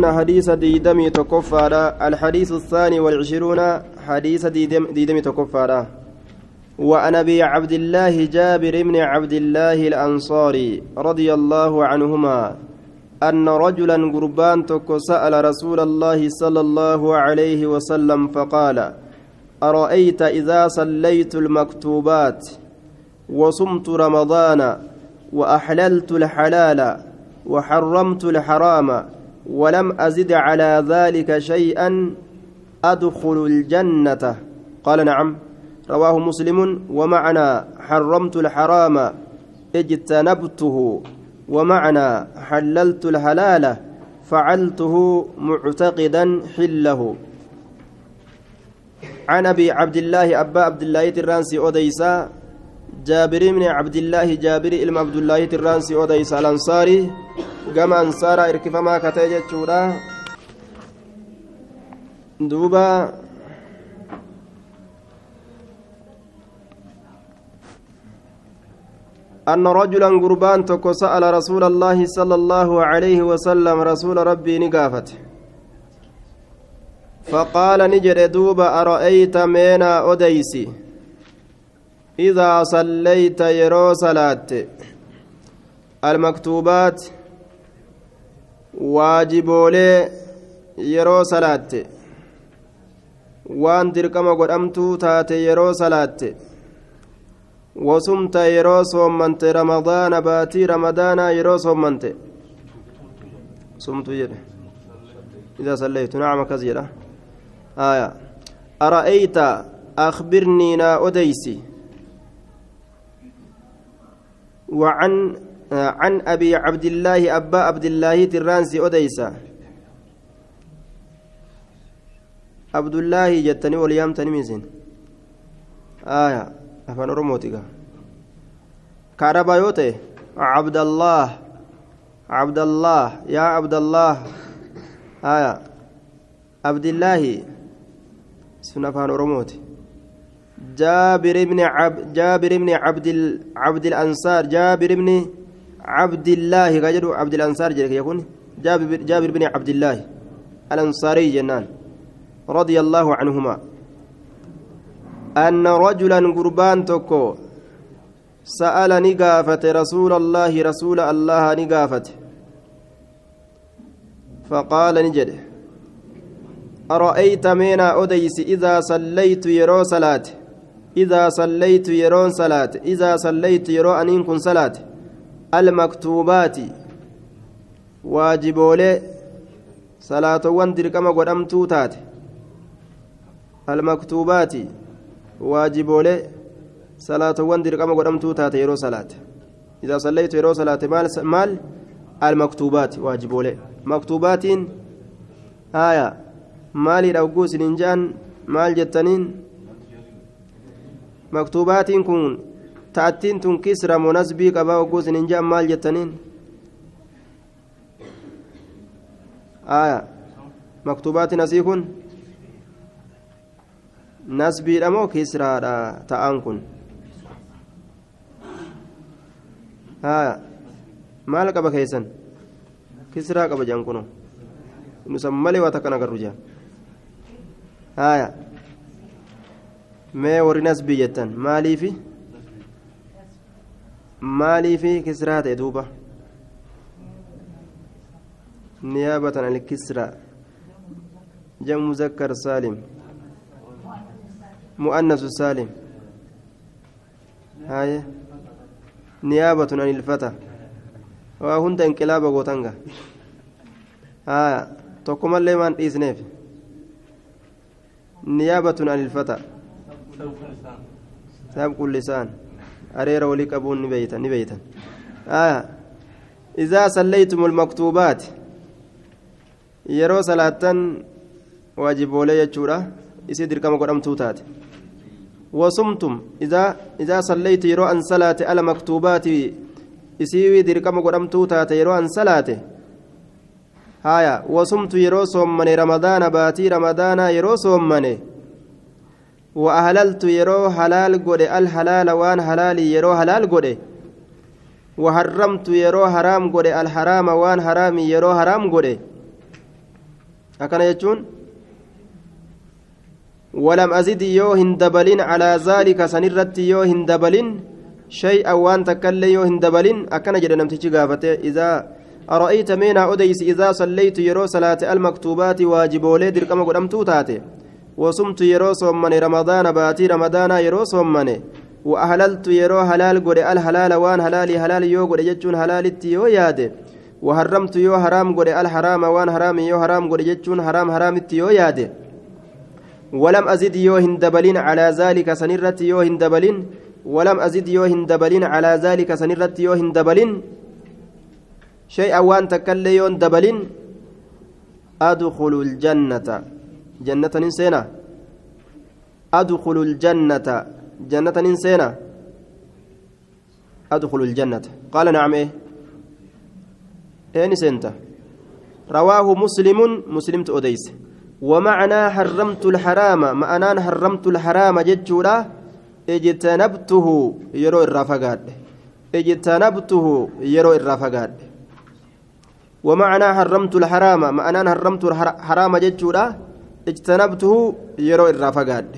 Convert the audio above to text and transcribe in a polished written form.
حديث ديدمي تكفارا الحديث الثاني والعشرون حديث ديدمي تكفارا وعن ابي عبد الله جابر بن عبد الله الانصاري رضي الله عنهما ان رجلا قربان سال رسول الله صلى الله عليه وسلم فقال ارايت اذا صليت المكتوبات وصمت رمضان واحللت الحلال وحرمت الحرام ولم أزد على ذلك شيئا أدخل الجنة قال نعم رواه مسلم ومعنى حرمت الحرام اجتنبته ومعنى حللت الحلال فعلته معتقدا حله عن أبي عبد الله أبا عبد الله الرانسي أوديسا جابر بن عبد الله جابر إلما عبد الله الرانسي أوديسا الأنصاري gama ansaaraa irkifamaa katee jechuudha duuba أن رجلا قربان تكو سأل رسول الله صلى الله عليه وسلم رسول ربي نقافت فقال نجر دوبا أرأيت مينا أديسي إذا صليت يرو صلاة المكتوبات waajiboolee yeroo salaatte waan dirqama godhamtuu taate yeroo salaatte wasumta yeroo soommante ramadaana baatii ramadaanaa yeroo soommante sumtu jedhe idaa sallaytu nacam akkas jedha aya ara'ayta akhbirnii naa odeysi وعن عن أبي عبد الله أبا عبد الله ترانسي أديسا عبد الله جتني واليام تنميزين آية أفن رموتك كاربا يوتي عبد الله عبد الله يا عبد الله آية عبد الله سنفان رموتي جابر بن عبد الأنصار جابر بن عبد الله كجدو عبد الأنصار جلك يكون جابر بن عبد الله الأنصاري جنان رضي الله عنهما أن رجلا قربان تكو سأل نقافة رسول الله نقافة فقال نجد أرأيت مينا أديس إذا صليت يرو صلاة إذا صليت يرون صلاة إذا صليت يرو أنين كن صلاة المكتوبات واجبولي صلاة وندر كما قدمتو تات المكتوبات واجبولي صلاة وندر كما قدمتو تات يرو صلاة إذا صليت يرو صلاة مال المكتوبات واجبولي مكتوبات آية مالي الأوقوس ننجان مال جتنين مكتوبات كن تأتين تن كسرى مناسبي قبا وقوس ننجان مال جتنين آية مكتوبات نسيكن نسبي أمو كسرى تأنكن آية مال قبا كيسن كسرى قبا جانكنو نسمى واتكنا قرجا آية ما ورناس بيجتن مالي في كسرات دوبة نيابة عن الكسرى جمع مذكر سالم مؤنث سالم آية نيابة عن الفتى وهند انقلاب غوتنغا آية تقوم الليمان إسنيف نيابة عن الفتى سابق اللسان أرير وليك أبون نبيتا إذا صليتم المكتوبات يرو صلاة واجب ولي يجورا يسيدر كما قدام توتات وصمتم إذا صليت يرو أن صلاة على مكتوبات يسيوي در كما قدام توتات يرو أن صلاة هايا وصمت يرو صومني رمضان باتي رمضان يرو صومني وأهللت يرو حلال قد الحلال وان حلالي يرو حلال قد وحرمت يرو حرام قد الحرام وان حرامي يرو حرام قد أكن يجون ولم أزد يو هندبلين على ذلك سنرت يو هندبلين شيئا وان تكل يو هندبلين أكن جد نمتشي قافته إذا أرأيت مينا أديس إذا صليت يرو صلاة المكتوبات واجبولي دركم قدمتو تاتي وصمت يرو صومن رمضان باتي رمضان يرو صومن وأهللت يرو هلال قد الهلال وان هلالي هلال يو قد جتشون هلالت يو ياده وحرمت يو حرام قد الحرام وان حرام يو حرام قد جتشون حرام حرامت يو ياده ولم أزد يو هندبلين على ذلك سنرت يو هندبلين ولم أزد يو هندبلين على ذلك سنرت يو هندبلين شيئا وان تكل يو هندبلين أدخل الجنة جنة نسينا أدخل الجنة جنة نسينا أدخل الجنة قال نعم إيه نسينت رواه مسلم تؤديس ومعنى حرمت الحرام معنى حرمت الحرام جتشورا اجتنبته يرو الرافقات اجتنبته يرو الرافقات ومعنى حرمت الحرام معنى حرمت الحرام جتشورا اجتنبته يرو الرافقات